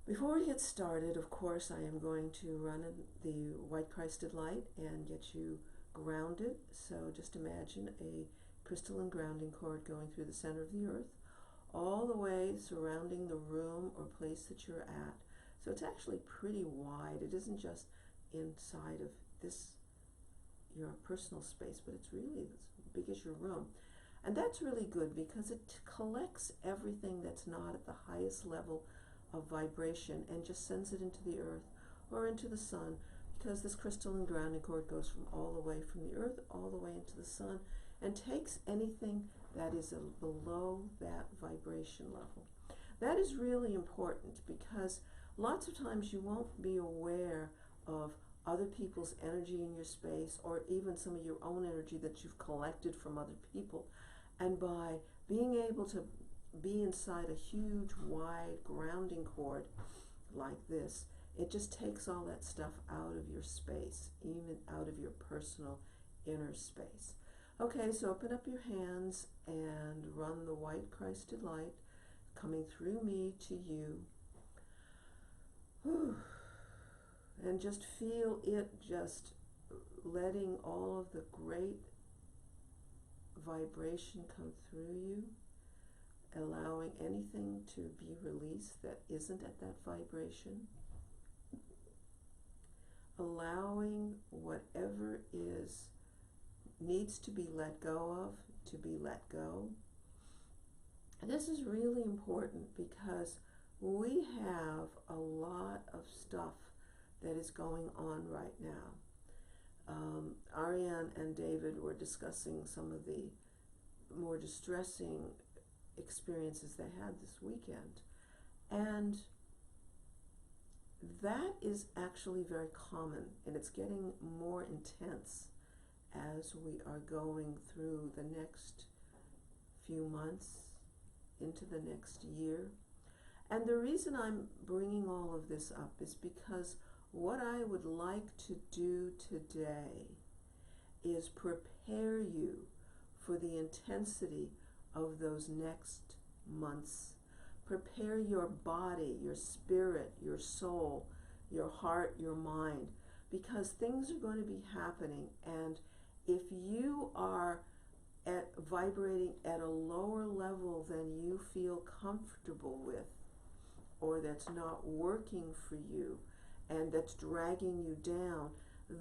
Before we get started, of course, I am going to run the white Christed light and get you grounded. So just imagine a crystalline grounding cord going through the center of the earth, all the way surrounding the room or place that you're at. So it's actually pretty wide. It isn't just inside of this, your personal space, but it's really as big as your room. And that's really good because it collects everything that's not at the highest level of vibration and just sends it into the earth or into the sun, because this crystalline grounding cord goes from all the way from the earth all the way into the sun and takes anything that is below that vibration level. That is really important because lots of times you won't be aware of other people's energy in your space, or even some of your own energy that you've collected from other people. And by being able to be inside a huge wide grounding cord like this, it just takes all that stuff out of your space, even out of your personal inner space. Okay, so open up your hands and run the white Christed light coming through me to you. Whew. And just feel it just letting all of the great vibration come through you, allowing anything to be released that isn't at that vibration, allowing whatever needs to be let go of to be let go. And this is really important because we have a lot of stuff that is going on right now. Arian and David were discussing some of the more distressing experiences they had this weekend, and that is actually very common, and it's getting more intense as we are going through the next few months into the next year. And the reason I'm bringing all of this up is because what I would like to do today is prepare you for the intensity of those next months. Prepare your body, your spirit, your soul, your heart, your mind, because things are going to be happening. And if you are vibrating at a lower level than you feel comfortable with, or that's not working for you, and that's dragging you down,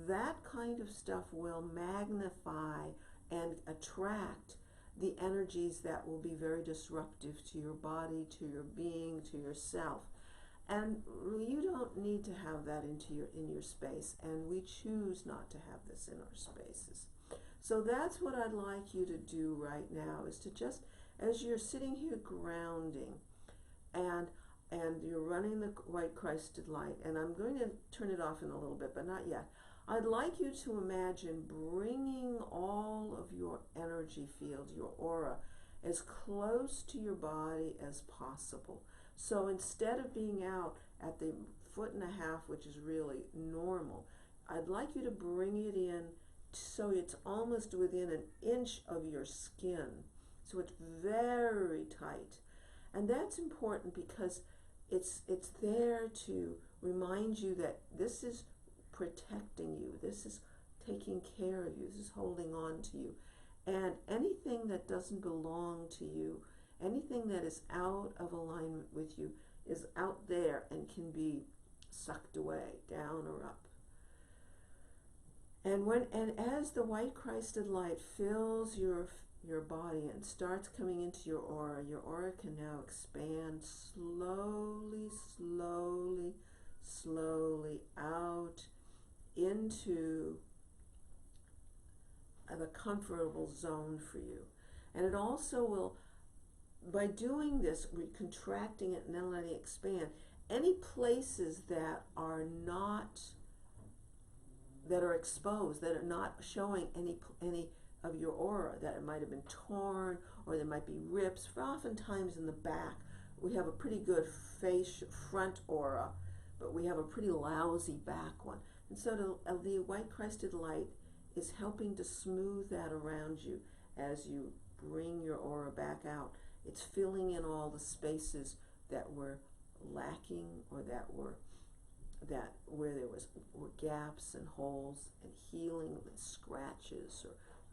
that kind of stuff will magnify and attract the energies that will be very disruptive to your body, to your being, to yourself. And you don't need to have that in your space, and we choose not to have this in our spaces. So that's what I'd like you to do right now, is to just, as you're sitting here grounding, and you're running the white Christed light, and I'm going to turn it off in a little bit, but not yet. I'd like you to imagine bringing all of your energy field, your aura, as close to your body as possible. So instead of being out at the 1.5 feet, which is really normal, I'd like you to bring it in so it's almost within an inch of your skin. So it's very tight. And that's important because it's there to remind you that this is protecting you, this is taking care of you, this is holding on to you. And anything that doesn't belong to you, anything that is out of alignment with you, is out there and can be sucked away, down or up. And as the white Christed light fills your body and starts coming into your aura can now expand slowly, slowly, slowly out into the comfortable zone for you. And it also will, by doing this, contracting it and then letting it expand, any places that are exposed, that are not showing any of your aura, that it might have been torn, or there might be rips. Oftentimes in the back, we have a pretty good front aura, but we have a pretty lousy back one. And so the white Christed light is helping to smooth that around you as you bring your aura back out. It's filling in all the spaces that were lacking, or that were where there were gaps and holes, and healing with scratches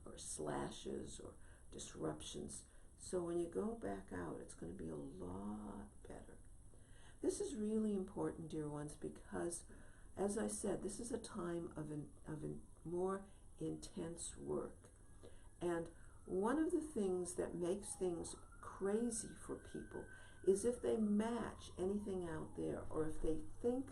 or slashes or disruptions. So when you go back out, it's going to be a lot better. This is really important, dear ones, because, as I said, this is a time of more intense work. And one of the things that makes things crazy for people is if they match anything out there, or if they think,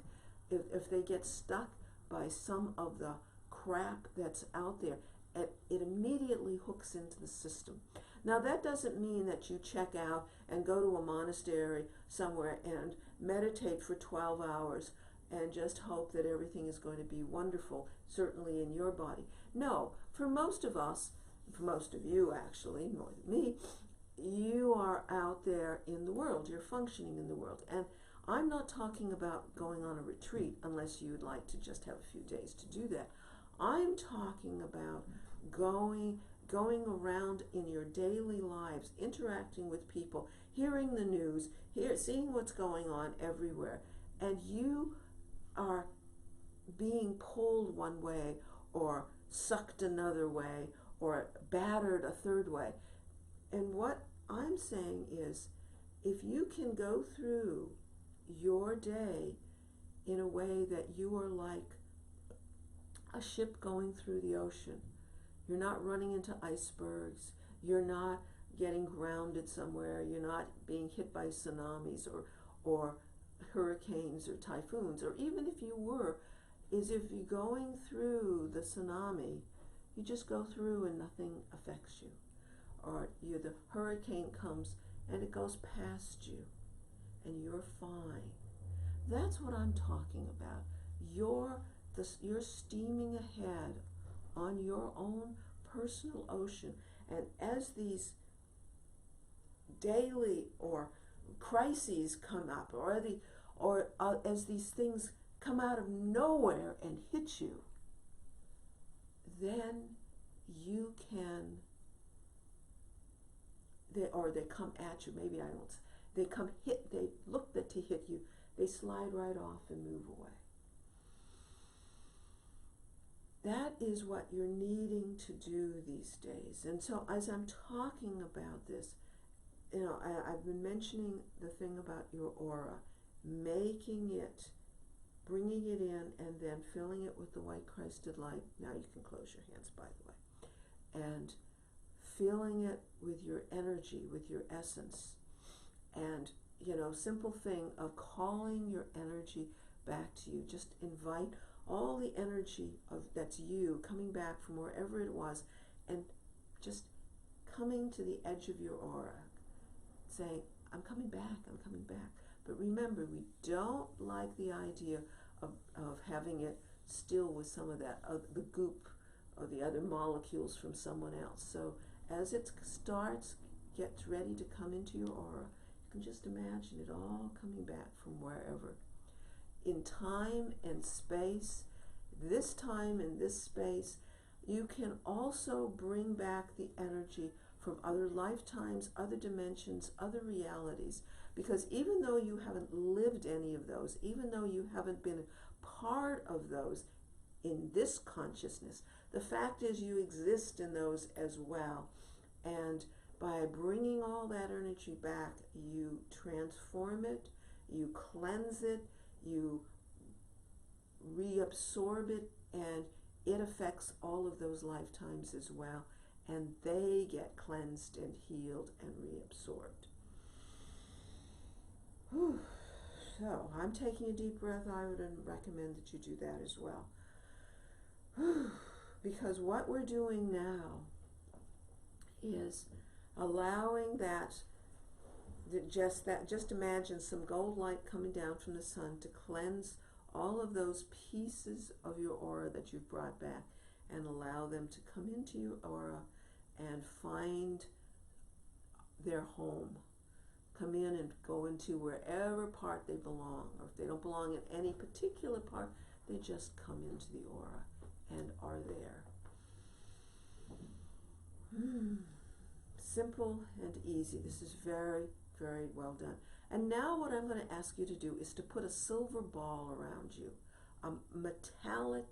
if they get stuck by some of the crap that's out there, it immediately hooks into the system. Now, that doesn't mean that you check out and go to a monastery somewhere and meditate for 12 hours and just hope that everything is going to be wonderful, certainly in your body. No, for most of us, for most of you actually, more than me, you are out there in the world, you're functioning in the world. And I'm not talking about going on a retreat unless you would like to just have a few days to do that. I'm talking about going around in your daily lives, interacting with people, hearing the news, seeing what's going on everywhere, and you are being pulled one way or sucked another way or battered a third way. And what I'm saying is, if you can go through your day in a way that you are like a ship going through the ocean, you're not running into icebergs, you're not getting grounded somewhere, you're not being hit by tsunamis or hurricanes or typhoons, or even if you were, is if you're going through the tsunami, you just go through and nothing affects you. Or the hurricane comes and it goes past you and you're fine. That's what I'm talking about. You're steaming ahead on your own personal ocean, and as these daily or crises come up, or as these things come out of nowhere and hit you, then you can, they come at you, maybe I don't, they look to hit you, they slide right off and move away. That is what you're needing to do these days. And so as I'm talking about this, I've been mentioning the thing about your aura, making it, bringing it in, and then filling it with the white Christed light. Now you can close your hands, by the way. And filling it with your energy, with your essence. And, simple thing of calling your energy back to you. Just invite all the energy that's you coming back from wherever it was, and just coming to the edge of your aura, saying, I'm coming back, I'm coming back. But remember, we don't like the idea of having it still with some of that, the goop or the other molecules from someone else. So as it gets ready to come into your aura, you can just imagine it all coming back from wherever. In time and space, this time and this space, you can also bring back the energy from other lifetimes, other dimensions, other realities. Because even though you haven't lived any of those, even though you haven't been part of those in this consciousness, the fact is you exist in those as well. And by bringing all that energy back, you transform it, you cleanse it, you reabsorb it, and it affects all of those lifetimes as well, and they get cleansed and healed and reabsorbed. Whew. So I'm taking a deep breath. I would recommend that you do that as well. Whew. Because what we're doing now is allowing just imagine some gold light coming down from the sun to cleanse all of those pieces of your aura that you've brought back, and allow them to come into your aura and find their home. Come in and go into wherever part they belong, or if they don't belong in any particular part, they just come into the aura and are there. Simple and easy. This is very, Very well done. And now what I'm going to ask you to do is to put a silver ball around you, a metallic,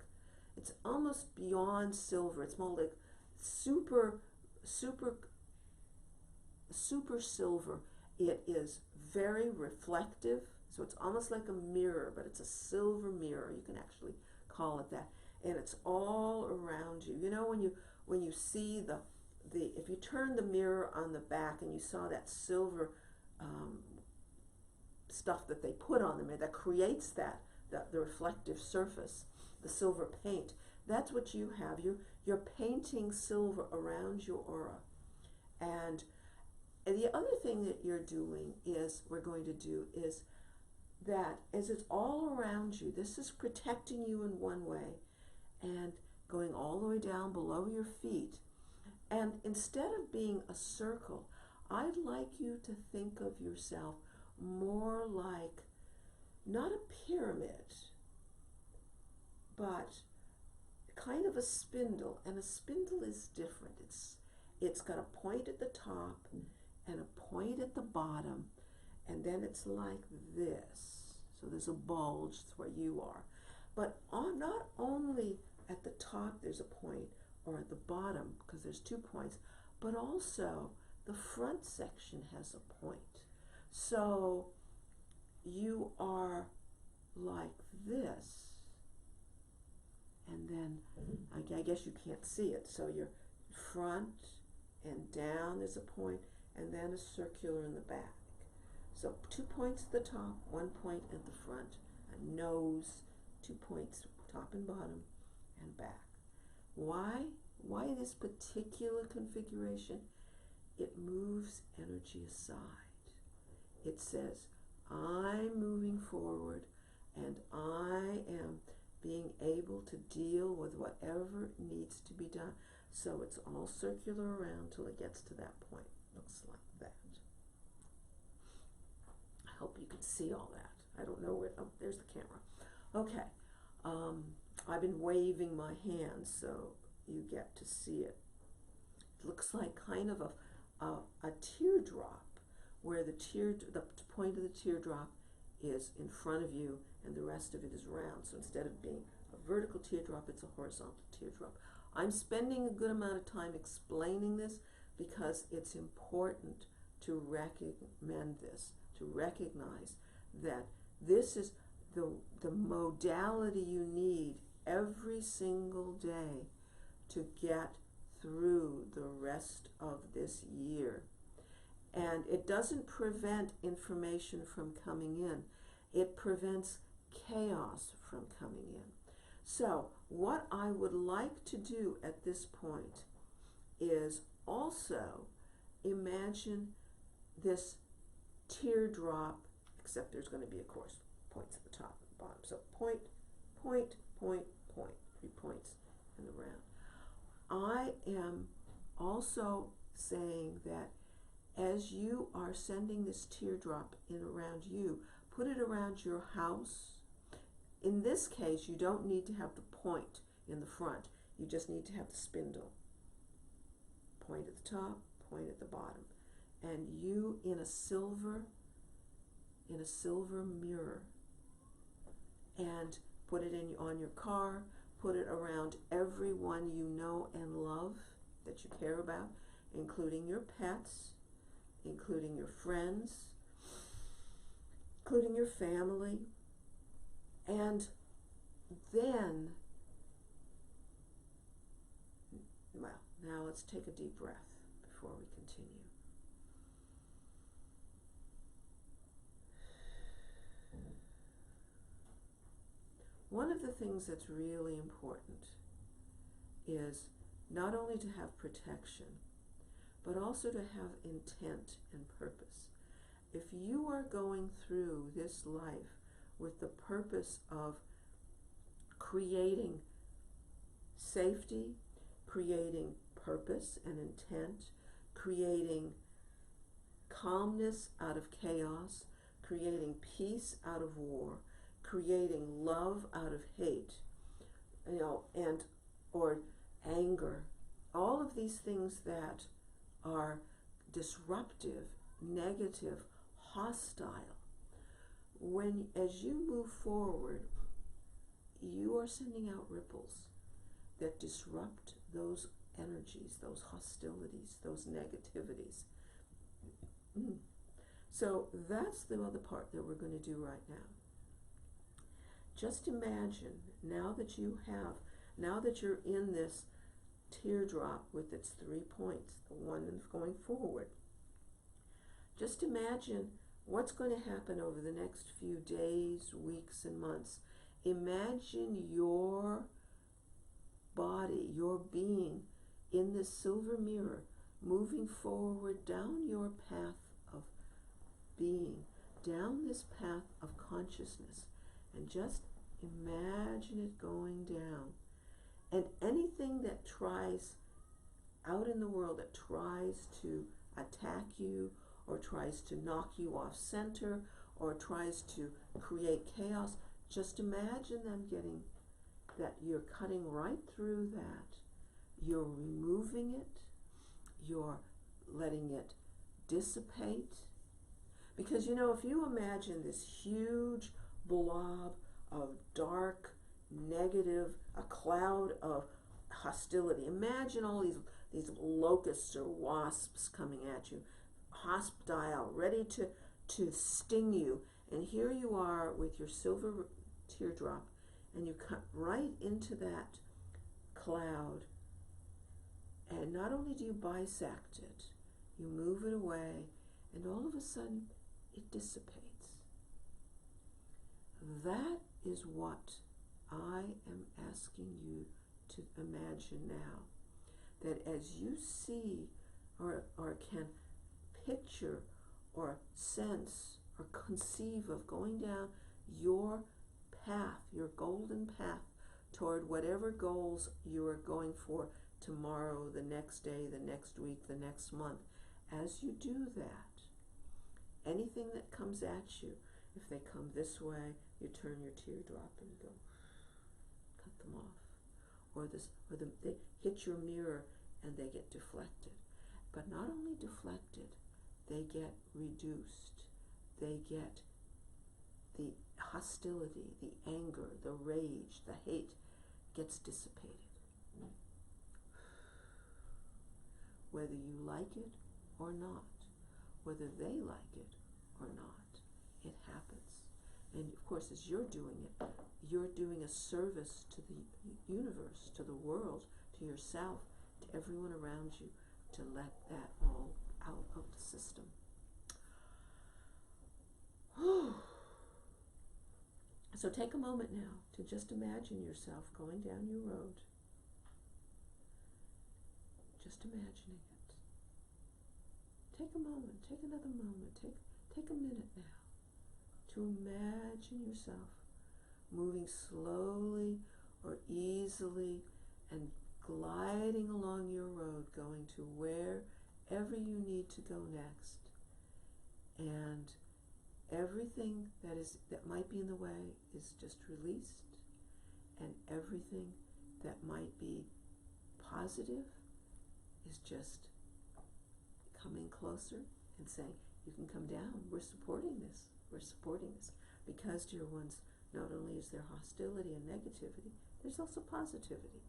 it's almost beyond silver, it's more like super, super, super silver. It is very reflective, so it's almost like a mirror, but it's a silver mirror, you can actually call it that. And it's all around you. You know, when you see the if you turn the mirror on the back and you saw that silver stuff that they put on the mirror that creates the reflective surface, the silver paint, that's what you have. You're painting silver around your aura. And the other thing that we're going to do is that as it's all around you, this is protecting you in one way and going all the way down below your feet. And instead of being a circle, I'd like you to think of yourself more like not a pyramid, but kind of a spindle. And a spindle is different. It's got a point at the top and a point at the bottom, and then it's like this. So there's a bulge, that's where you are. But not only at the top there's a point, or at the bottom, because there's 2 points, but also the front section has a point. So you are like this, and then I guess you can't see it, so you're front and down, there's a point, and then a circular in the back. So 2 points at the top, 1 point at the front, a nose, 2 points top and bottom, and back. Why this particular configuration? It moves energy aside. It says, I'm moving forward and I am being able to deal with whatever needs to be done. So it's all circular around till it gets to that point. Looks like that. I hope you can see all that. I don't know where, oh, there's the camera. Okay, I've been waving my hands so you get to see it. It looks like kind of a teardrop, where the point of the teardrop is in front of you and the rest of it is round. So instead of being a vertical teardrop, it's a horizontal teardrop. I'm spending a good amount of time explaining this because it's important to recommend this, to recognize that this is the modality you need every single day to get through the rest of this year. And it doesn't prevent information from coming in. It prevents chaos from coming in. So what I would like to do at this point is also imagine this teardrop, except there's going to be, of course, points at the top and bottom. So point, point, point, point, 3 points in the round. I am also saying that as you are sending this teardrop in around you, put it around your house. In this case, you don't need to have the point in the front. You just need to have the spindle. Point at the top, point at the bottom. And you in a silver mirror. And put it on your car, put it around everyone you know and love that you care about, including your pets, including your friends, including your family. And then, well, now let's take a deep breath before we continue. One of the things that's really important is not only to have protection, but also to have intent and purpose. If you are going through this life with the purpose of creating safety, creating purpose and intent, creating calmness out of chaos, creating peace out of war, creating love out of hate, or anger, all of these things that are disruptive, negative, hostile. As you move forward, you are sending out ripples that disrupt those energies, those hostilities, those negativities. So that's the other part that we're going to do right now. Just imagine, now that you're in this teardrop with its 3 points, the one that's going forward, just imagine what's going to happen over the next few days, weeks, and months. Imagine your body, your being, in this silver mirror, moving forward down your path of being, down this path of consciousness, and just imagine it going down. And anything that tries out in the world, that tries to attack you, or tries to knock you off center, or tries to create chaos, just imagine them getting, that you're cutting right through that. You're removing it. You're letting it dissipate. Because, you know, if you imagine this huge blob of dark, negative, a cloud of hostility. Imagine all these locusts or wasps coming at you, hostile, ready to sting you. And here you are with your silver teardrop, and you cut right into that cloud. And not only do you bisect it, you move it away, and all of a sudden it dissipates. That is what I am asking you to imagine now. That as you see or can picture or sense or conceive of going down your path, your golden path toward whatever goals you are going for tomorrow, the next day, the next week, the next month, as you do that, anything that comes at you, if they come this way, you turn your teardrop and go, cut them off. Or they hit your mirror and they get deflected. But not only deflected, they get reduced. They get the hostility, the anger, the rage, the hate gets dissipated. Whether you like it or not, whether they like it or not, it happens. And of course, as you're doing it, you're doing a service to the universe, to the world, to yourself, to everyone around you, to let that all out of the system. So take a moment now to just imagine yourself going down your road. Just imagining it. Take a moment, take another moment, take a minute now to imagine yourself moving slowly or easily and gliding along your road, going to wherever you need to go next. And everything that might be in the way is just released, and everything that might be positive is just coming closer and saying, you can come down, we're supporting this, because, dear ones, not only is there hostility and negativity, there's also positivity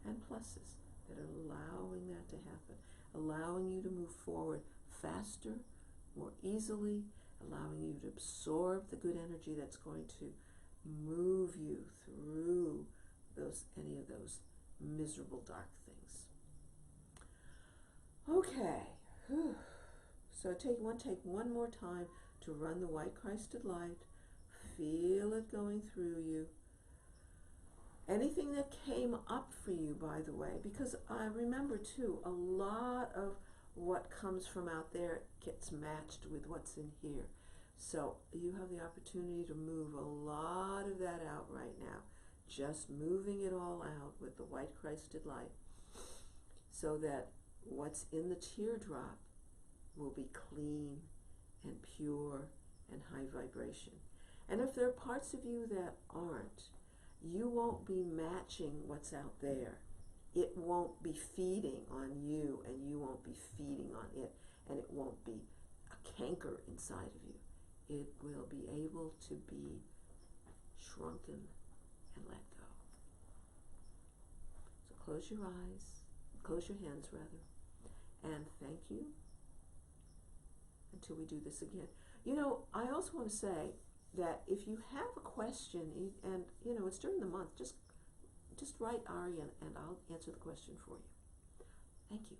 and pluses that are allowing that to happen, allowing you to move forward faster, more easily, allowing you to absorb the good energy that's going to move you through any of those miserable dark things. Okay. Whew. So take one more time to run the white Christed light. Feel it going through you. Anything that came up for you, by the way, because I remember too, a lot of what comes from out there gets matched with what's in here. So you have the opportunity to move a lot of that out right now. Just moving it all out with the white Christed light, so that what's in the teardrop will be clean and pure and high vibration. And if there are parts of you that aren't, you won't be matching what's out there. It won't be feeding on you, and you won't be feeding on it, and it won't be a canker inside of you. it will be able to be shrunken and let go. So close your eyes, close your hands rather, and thank you until we do this again. You know, I also want to say that if you have a question, and you know, it's during the month, just write Arian and I'll answer the question for you. Thank you.